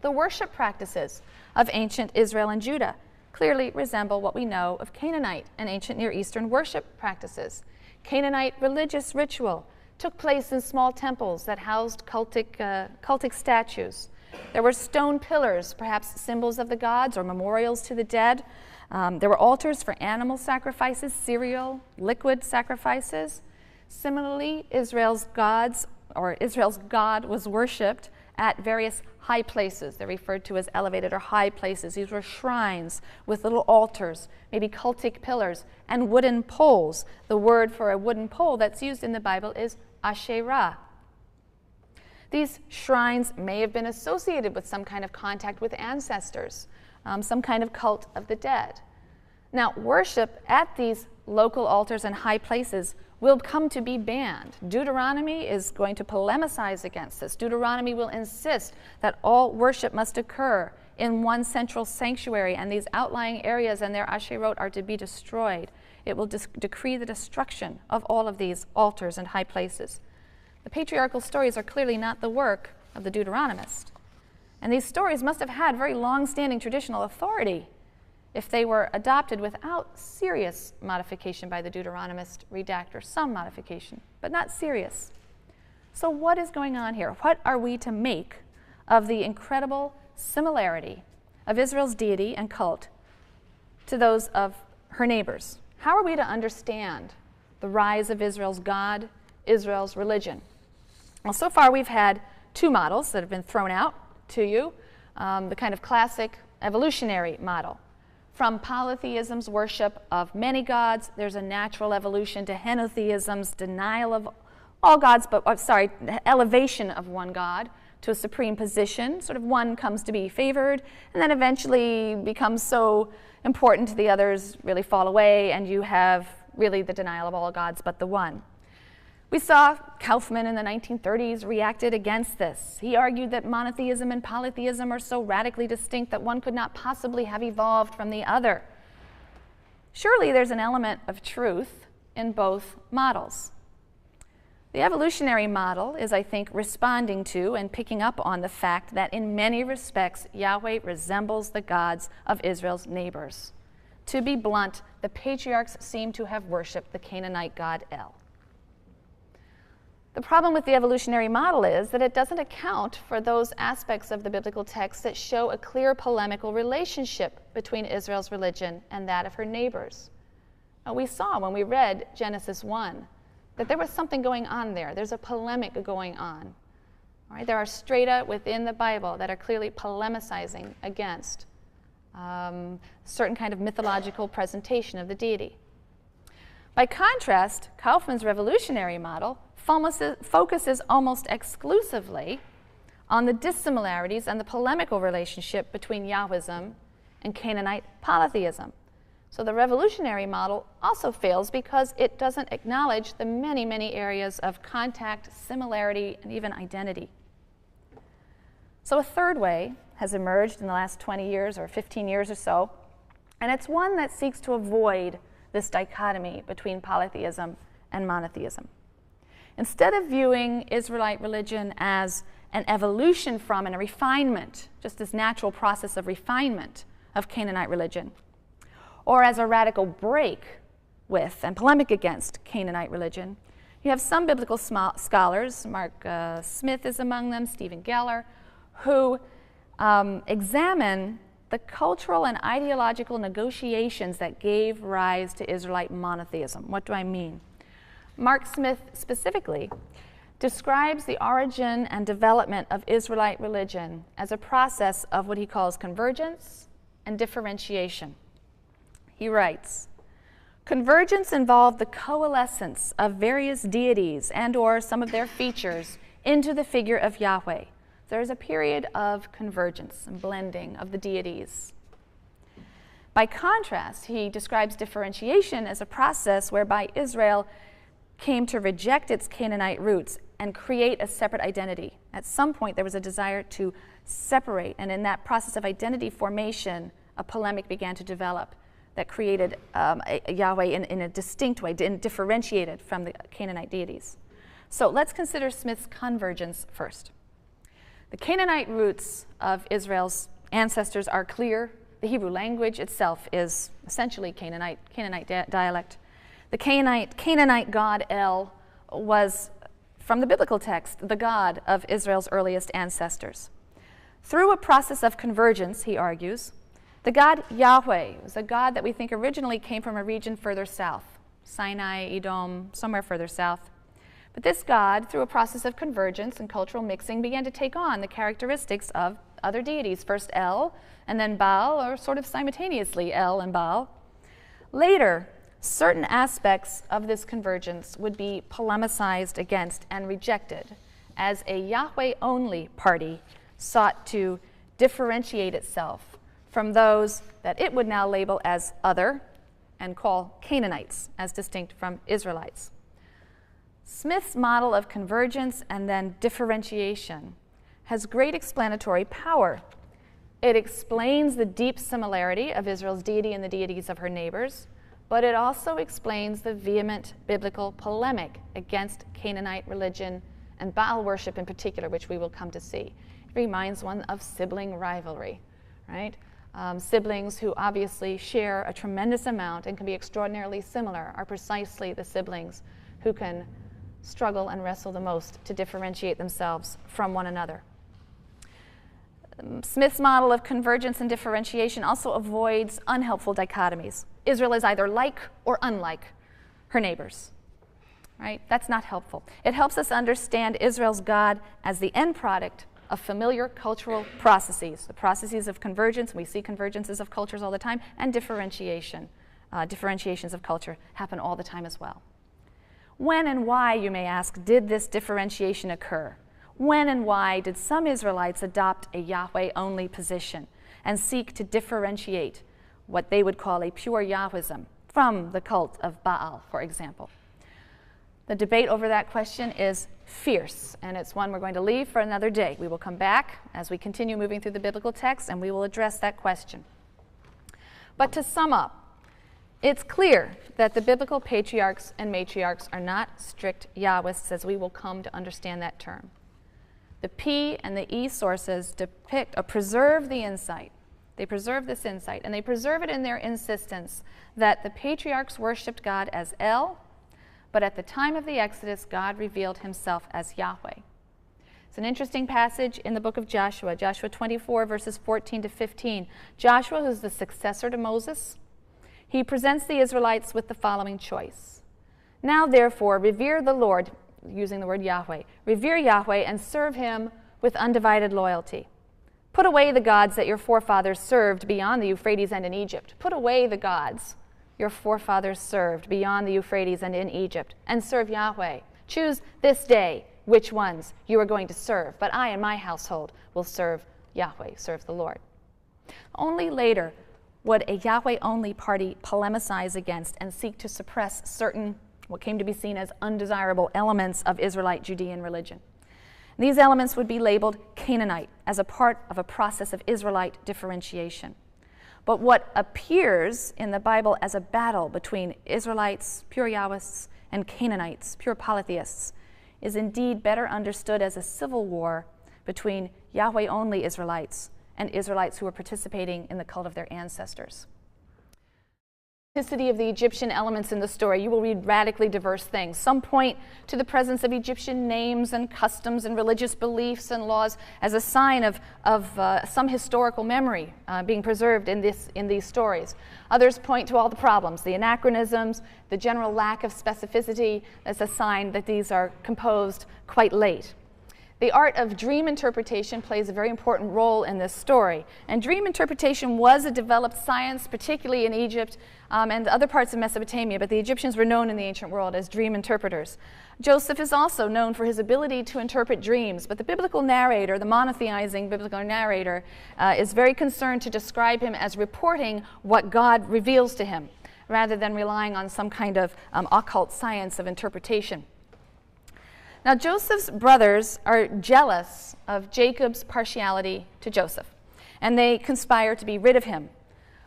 The worship practices of ancient Israel and Judah clearly resemble what we know of Canaanite and ancient Near Eastern worship practices. Canaanite religious ritual took place in small temples that housed cultic statues. There were stone pillars, perhaps symbols of the gods or memorials to the dead. There were altars for animal sacrifices, cereal, liquid sacrifices. Similarly, Israel's God was worshipped at various high places. They're referred to as elevated or high places. These were shrines with little altars, maybe cultic pillars, and wooden poles. The word for a wooden pole that's used in the Bible is Asherah. These shrines may have been associated with some kind of contact with ancestors, some kind of cult of the dead. Now, worship at these local altars and high places will come to be banned. Deuteronomy is going to polemicize against this. Deuteronomy will insist that all worship must occur in one central sanctuary, and these outlying areas and their asherot are to be destroyed. It will decree the destruction of all of these altars and high places. The patriarchal stories are clearly not the work of the Deuteronomist. And these stories must have had very long-standing traditional authority if they were adopted without serious modification by the Deuteronomist redactor, some modification, but not serious. So what is going on here? What are we to make of the incredible similarity of Israel's deity and cult to those of her neighbors? How are we to understand the rise of Israel's God, Israel's religion? Well, so far we've had two models that have been thrown out to you, the kind of classic evolutionary model. From polytheism's worship of many gods, there's a natural evolution to henotheism's denial of all gods, elevation of one god to a supreme position. Sort of one comes to be favored, and then eventually becomes so important to the others really fall away, and you have really the denial of all gods but the one. We saw Kaufman in the 1930s reacted against this. He argued that monotheism and polytheism are so radically distinct that one could not possibly have evolved from the other. Surely there's an element of truth in both models. The evolutionary model is, I think, responding to and picking up on the fact that in many respects, Yahweh resembles the gods of Israel's neighbors. To be blunt, the patriarchs seem to have worshipped the Canaanite god El. The problem with the evolutionary model is that it doesn't account for those aspects of the biblical text that show a clear polemical relationship between Israel's religion and that of her neighbors. Now, we saw when we read Genesis 1 that there was something going on there. There's a polemic going on. All right? There are strata within the Bible that are clearly polemicizing against certain kind of mythological presentation of the deity. By contrast, Kaufman's revolutionary model focuses almost exclusively on the dissimilarities and the polemical relationship between Yahwism and Canaanite polytheism. So the revolutionary model also fails because it doesn't acknowledge the many, many areas of contact, similarity, and even identity. So a third way has emerged in the last 20 years or 15 years or so, and it's one that seeks to avoid this dichotomy between polytheism and monotheism. Instead of viewing Israelite religion as an evolution from and a refinement, just this natural process of refinement of Canaanite religion, or as a radical break with and polemic against Canaanite religion, you have some biblical scholars, Mark Smith is among them, Stephen Geller, who examine the cultural and ideological negotiations that gave rise to Israelite monotheism. What do I mean? Mark Smith specifically describes the origin and development of Israelite religion as a process of what he calls convergence and differentiation. He writes, "Convergence involved the coalescence of various deities and/or some of their features into the figure of Yahweh. There is a period of convergence and blending of the deities." By contrast, he describes differentiation as a process whereby Israel came to reject its Canaanite roots and create a separate identity. At some point, there was a desire to separate, and in that process of identity formation, a polemic began to develop that created a Yahweh in a distinct way, differentiated from the Canaanite deities. So let's consider Smith's convergence first. The Canaanite roots of Israel's ancestors are clear. The Hebrew language itself is essentially Canaanite dialect. The Canaanite god El was, from the biblical text, the god of Israel's earliest ancestors. Through a process of convergence, he argues, the god Yahweh was a god that we think originally came from a region further south, Sinai, Edom, somewhere further south. But this god, through a process of convergence and cultural mixing, began to take on the characteristics of other deities, first El, and then Baal, or sort of simultaneously El and Baal. Later, certain aspects of this convergence would be polemicized against and rejected as a Yahweh-only party sought to differentiate itself from those that it would now label as other and call Canaanites, as distinct from Israelites. Smith's model of convergence and then differentiation has great explanatory power. It explains the deep similarity of Israel's deity and the deities of her neighbors, but it also explains the vehement biblical polemic against Canaanite religion and Baal worship in particular, which we will come to see. It reminds one of sibling rivalry, right? Siblings who obviously share a tremendous amount and can be extraordinarily similar are precisely the siblings who can struggle and wrestle the most to differentiate themselves from one another. Smith's model of convergence and differentiation also avoids unhelpful dichotomies. Israel is either like or unlike her neighbors, right? That's not helpful. It helps us understand Israel's God as the end product of familiar cultural processes, the processes of convergence. We see convergences of cultures all the time, and differentiation. Differentiations of culture happen all the time as well. When and why, you may ask, did this differentiation occur? When and why did some Israelites adopt a Yahweh-only position and seek to differentiate what they would call a pure Yahwism from the cult of Baal, for example? The debate over that question is fierce, and it's one we're going to leave for another day. We will come back as we continue moving through the biblical text, and we will address that question. But to sum up, It's clear that the biblical patriarchs and matriarchs are not strict Yahwists, as we will come to understand that term. The P and the E sources depict or preserve the insight. They preserve this insight, and they preserve it in their insistence that the patriarchs worshipped God as El, but at the time of the Exodus, God revealed himself as Yahweh. It's an interesting passage in the book of Joshua, Joshua 24, verses 14 to 15. Joshua, who's the successor to Moses, he presents the Israelites with the following choice. Now, therefore, revere the Lord, using the word Yahweh. Revere Yahweh and serve him with undivided loyalty. Put away the gods that your forefathers served beyond the Euphrates and in Egypt. Put away the gods your forefathers served beyond the Euphrates and in Egypt, and serve Yahweh. Choose this day which ones you are going to serve, but I and my household will serve Yahweh, serve the Lord. Only later would a Yahweh-only party polemicize against and seek to suppress certain, what came to be seen as undesirable elements of Israelite Judean religion. These elements would be labeled Cannanite as a part of a process of Israelite differentiation. But what appears in the Bible as a battle between Israelites, pure Yahwists, and Canaanites, pure polytheists, is indeed better understood as a civil war between Yahweh-only Israelites and Israelites who were participating in the cult of their ancestors. The authenticity of the Egyptian elements in the story, you will read radically diverse things. Some point to the presence of Egyptian names and customs and religious beliefs and laws as a sign of some historical memory being preserved in these stories. Others point to all the problems, the anachronisms, the general lack of specificity as a sign that these are composed quite late. The art of dream interpretation plays a very important role in this story. And dream interpretation was a developed science, particularly in Egypt and other parts of Mesopotamia, but the Egyptians were known in the ancient world as dream interpreters. Joseph is also known for his ability to interpret dreams, but the biblical narrator, the monotheizing biblical narrator, is very concerned to describe him as reporting what God reveals to him, rather than relying on some kind of occult science of interpretation. Now, Joseph's brothers are jealous of Jacob's partiality to Joseph, and they conspire to be rid of him.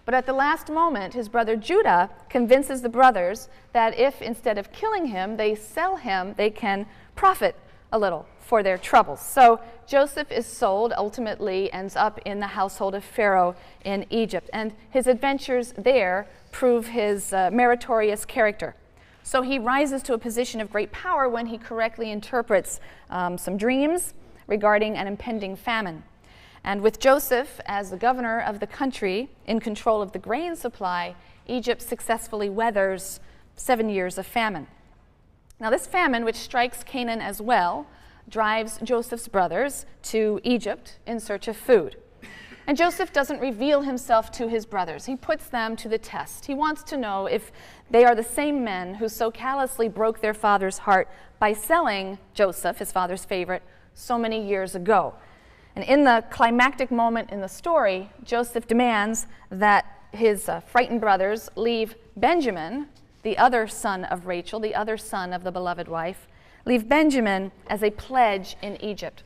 But at the last moment, his brother Judah convinces the brothers that if, instead of killing him, they sell him, they can profit a little for their troubles. So Joseph is sold, ultimately ends up in the household of Pharaoh in Egypt, and his adventures there prove his meritorious character. So he rises to a position of great power when he correctly interprets some dreams regarding an impending famine. And with Joseph as the governor of the country in control of the grain supply, Egypt successfully weathers 7 years of famine. Now this famine, which strikes Canaan as well, drives Joseph's brothers to Egypt in search of food. And Joseph doesn't reveal himself to his brothers. He puts them to the test. He wants to know if they are the same men who so callously broke their father's heart by selling Joseph, his father's favorite, so many years ago. And in the climactic moment in the story, Joseph demands that his frightened brothers leave Benjamin, the other son of Rachel, the other son of the beloved wife, leave Benjamin as a pledge in Egypt.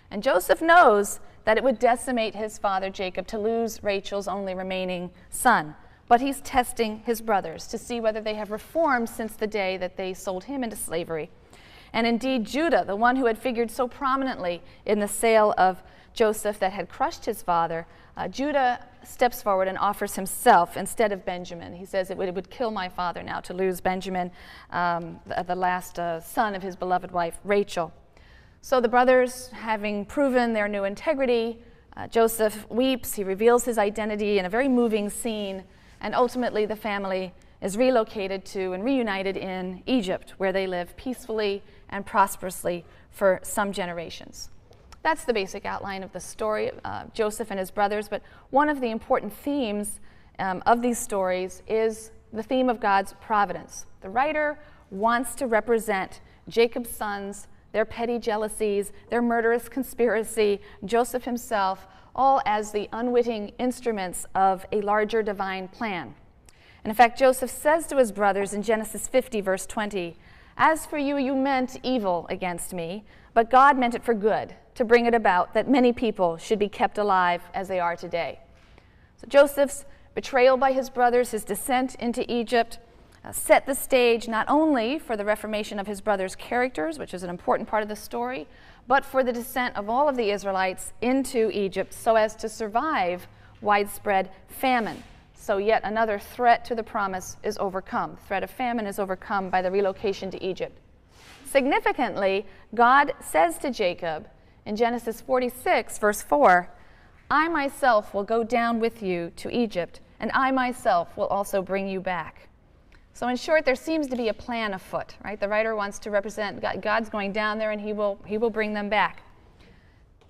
And Joseph knows that it would decimate his father Jacob to lose Rachel's only remaining son. But he's testing his brothers to see whether they have reformed since the day that they sold him into slavery. And indeed, Judah, the one who had figured so prominently in the sale of Joseph that had crushed his father, Judah steps forward and offers himself instead of Benjamin. He says, it would kill my father now to lose Benjamin, the last son of his beloved wife, Rachel. So the brothers, having proven their new integrity, Joseph weeps, he reveals his identity in a very moving scene, and ultimately the family is relocated to and reunited in Egypt, where they live peacefully and prosperously for some generations. That's the basic outline of the story, Joseph and his brothers, but one of the important themes of these stories is the theme of God's providence. The writer wants to represent Jacob's sons, their petty jealousies, their murderous conspiracy, Joseph himself, all as the unwitting instruments of a larger divine plan. And in fact, Joseph says to his brothers in Genesis 50, verse 20, "As for you, you meant evil against me, but God meant it for good, to bring it about that many people should be kept alive as they are today." So Joseph's betrayal by his brothers, his descent into Egypt, set the stage not only for the reformation of his brothers' characters, which is an important part of the story, but for the descent of all of the Israelites into Egypt so as to survive widespread famine. So yet another threat to the promise is overcome. The threat of famine is overcome by the relocation to Egypt. Significantly, God says to Jacob in Genesis 46, verse 4, I myself will go down with you to Egypt, and I myself will also bring you back. So in short, there seems to be a plan afoot, right? The writer wants to represent God's going down there and he will bring them back.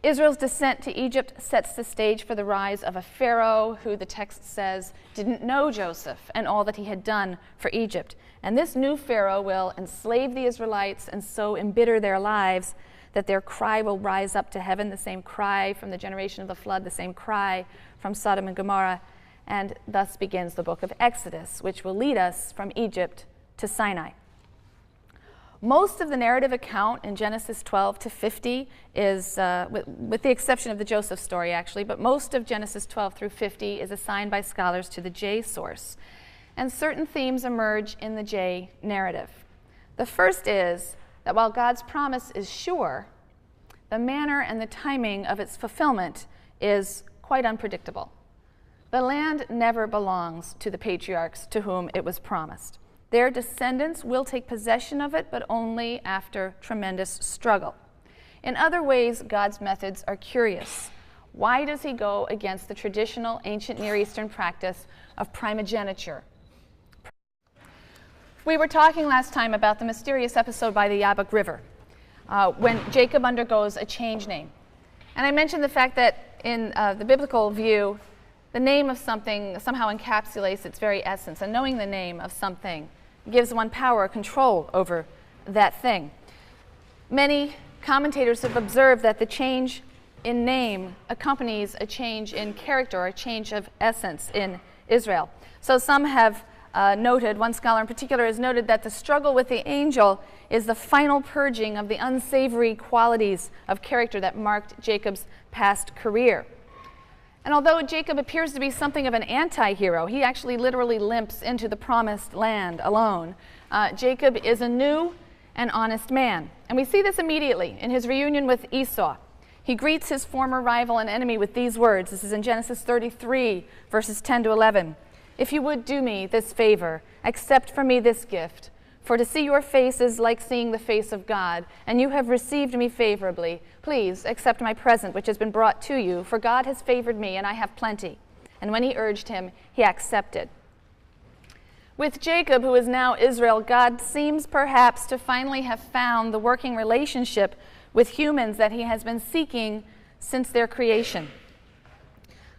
Israel's descent to Egypt sets the stage for the rise of a Pharaoh who, the text says, didn't know Joseph and all that he had done for Egypt. And this new Pharaoh will enslave the Israelites and so embitter their lives that their cry will rise up to heaven, the same cry from the generation of the flood, the same cry from Sodom and Gomorrah. And thus begins the book of Exodus, which will lead us from Egypt to Sinai. Most of the narrative account in Genesis 12 to 50 is, with the exception of the Joseph story actually, but most of Genesis 12 through 50 is assigned by scholars to the J source. And certain themes emerge in the J narrative. The first is that while God's promise is sure, the manner and the timing of its fulfillment is quite unpredictable. The land never belongs to the patriarchs to whom it was promised. Their descendants will take possession of it, but only after tremendous struggle. In other ways, God's methods are curious. Why does he go against the traditional ancient Near Eastern practice of primogeniture? We were talking last time about the mysterious episode by the Yahweh River, when Jacob undergoes a change name. And I mentioned the fact that in the biblical view, the name of something somehow encapsulates its very essence, and knowing the name of something gives one power or control over that thing. Many commentators have observed that the change in name accompanies a change in character or a change of essence in Israel. So some have noted, one scholar in particular has noted that the struggle with the angel is the final purging of the unsavory qualities of character that marked Jacob's past career. And although Jacob appears to be something of an anti-hero, he actually literally limps into the promised land alone. Jacob is a new and honest man. And we see this immediately in his reunion with Esau. He greets his former rival and enemy with these words. This is in Genesis 33, verses 10 to 11. If you would do me this favor, accept from me this gift. For to see your face is like seeing the face of God, and you have received me favorably. Please accept my present which has been brought to you, for God has favored me, and I have plenty. And when he urged him, he accepted. With Jacob, who is now Israel, God seems perhaps to finally have found the working relationship with humans that he has been seeking since their creation.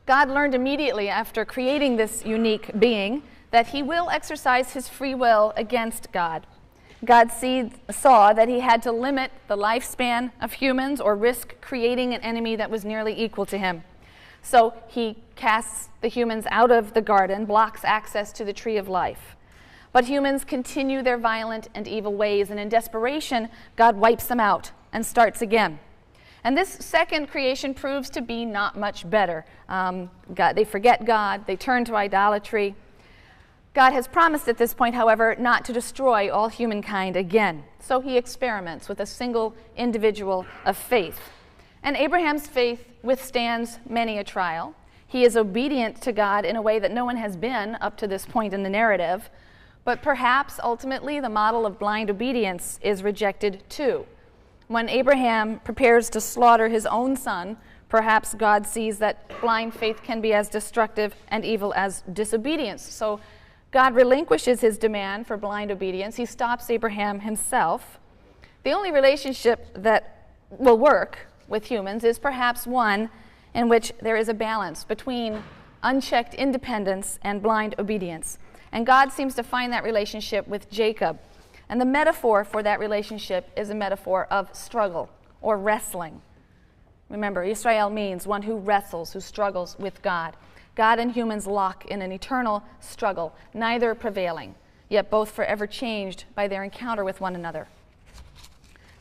God learned immediately after creating this unique being that he will exercise his free will against God. God saw that he had to limit the lifespan of humans or risk creating an enemy that was nearly equal to him. So he casts the humans out of the garden, blocks access to the tree of life. But humans continue their violent and evil ways, and in desperation, God wipes them out and starts again. And this second creation proves to be not much better. They forget God, they turn to idolatry. God has promised at this point, however, not to destroy all humankind again. So he experiments with a single individual of faith. And Abraham's faith withstands many a trial. He is obedient to God in a way that no one has been up to this point in the narrative. But perhaps ultimately the model of blind obedience is rejected too. When Abraham prepares to slaughter his own son, perhaps God sees that blind faith can be as destructive and evil as disobedience. So God relinquishes his demand for blind obedience. He stops Abraham himself. The only relationship that will work with humans is perhaps one in which there is a balance between unchecked independence and blind obedience. And God seems to find that relationship with Jacob. And the metaphor for that relationship is a metaphor of struggle or wrestling. Remember, Israel means one who wrestles, who struggles with God. God and humans lock in an eternal struggle, neither prevailing, yet both forever changed by their encounter with one another.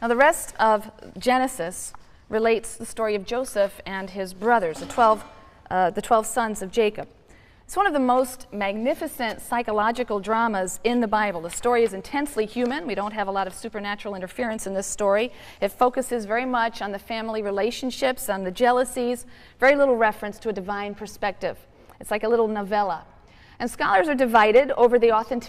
Now, the rest of Genesis relates the story of Joseph and his brothers, the 12 sons of Jacob. It's one of the most magnificent psychological dramas in the Bible. The story is intensely human. We don't have a lot of supernatural interference in this story. It focuses very much on the family relationships, on the jealousies, very little reference to a divine perspective. It's like a little novella. And scholars are divided over the authenticity